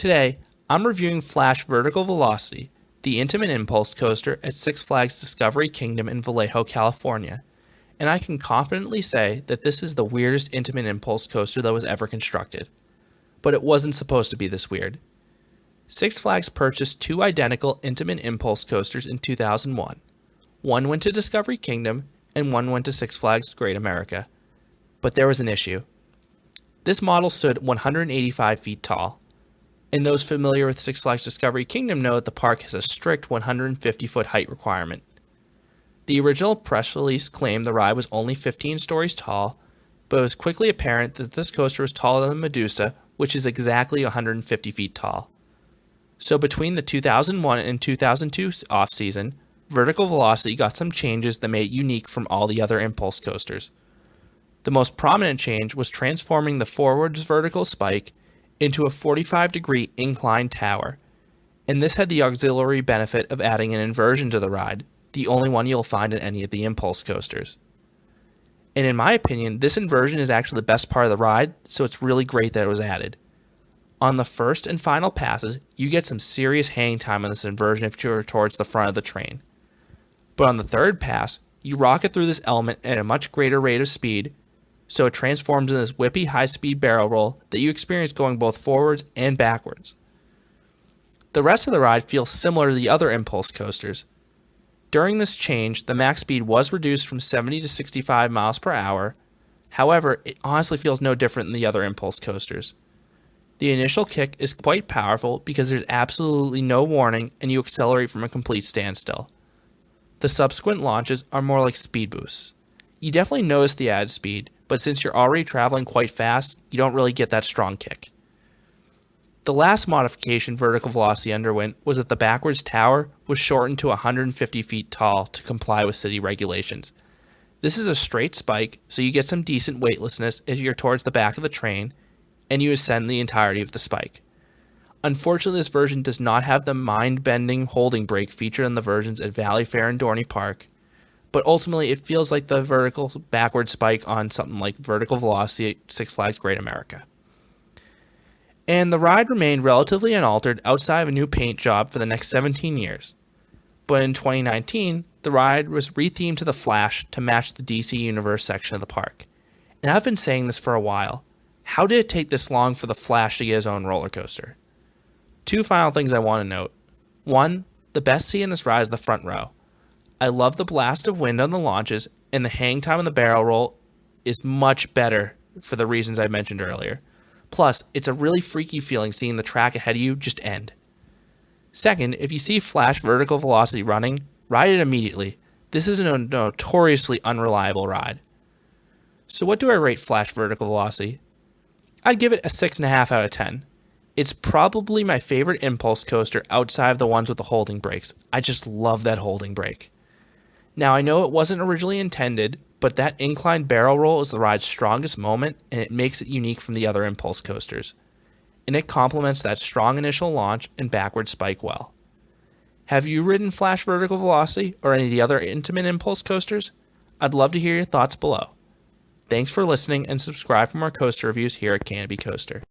Today, I'm reviewing Flash Vertical Velocity, the Intamin impulse coaster at Six Flags Discovery Kingdom in Vallejo, California, and I can confidently say that this is the weirdest Intamin impulse coaster that was ever constructed. But it wasn't supposed to be this weird. Six Flags purchased two identical Intamin impulse coasters in 2001. One went to Discovery Kingdom, and one went to Six Flags Great America. But there was an issue. This model stood 185 feet tall, and those familiar with Six Flags Discovery Kingdom know that the park has a strict 150-foot height requirement. The original press release claimed the ride was only 15 stories tall, but it was quickly apparent that this coaster was taller than Medusa, which is exactly 150 feet tall. So between the 2001 and 2002 off-season, Vertical Velocity got some changes that made it unique from all the other impulse coasters. The most prominent change was transforming the forwards vertical spike into a 45-degree inclined tower, and this had the auxiliary benefit of adding an inversion to the ride, the only one you'll find in any of the impulse coasters. And in my opinion, this inversion is actually the best part of the ride, so it's really great that it was added. On the first and final passes, you get some serious hang time on this inversion if you're towards the front of the train. But on the third pass, you rocket through this element at a much greater rate of speed, so it transforms into this whippy high-speed barrel roll that you experience going both forwards and backwards. The rest of the ride feels similar to the other impulse coasters. During this change, the max speed was reduced from 70 to 65 miles per hour. However, it honestly feels no different than the other impulse coasters. The initial kick is quite powerful because there's absolutely no warning and you accelerate from a complete standstill. The subsequent launches are more like speed boosts. You definitely notice the added speed, but since you're already traveling quite fast, you don't really get that strong kick. The last modification Vertical Velocity underwent was that the backwards tower was shortened to 150 feet tall to comply with city regulations. This is a straight spike, so you get some decent weightlessness as you're towards the back of the train, and you ascend the entirety of the spike. Unfortunately, this version does not have the mind-bending holding brake featured in the versions at Valley Fair and Dorney Park, but ultimately it feels like the vertical backward spike on something like Vertical Velocity at Six Flags Great America. And the ride remained relatively unaltered outside of a new paint job for the next 17 years. But in 2019, the ride was rethemed to the Flash to match the DC Universe section of the park. And I've been saying this for a while. How did it take this long for the Flash to get his own roller coaster? Two final things I want to note. One, the best seat in this ride is the front row. I love the blast of wind on the launches, and the hang time on the barrel roll is much better for the reasons I mentioned earlier. Plus, it's a really freaky feeling seeing the track ahead of you just end. Second, if you see Flash Vertical Velocity running, ride it immediately. This is a notoriously unreliable ride. So what do I rate Flash Vertical Velocity? I'd give it a 6.5 out of 10. It's probably my favorite impulse coaster outside of the ones with the holding brakes. I just love that holding brake. Now I know it wasn't originally intended, but that inclined barrel roll is the ride's strongest moment and it makes it unique from the other impulse coasters. And it complements that strong initial launch and backward spike well. Have you ridden Flash Vertical Velocity or any of the other Intamin impulse coasters? I'd love to hear your thoughts below. Thanks for listening and subscribe for more coaster reviews here at Canopy Coaster.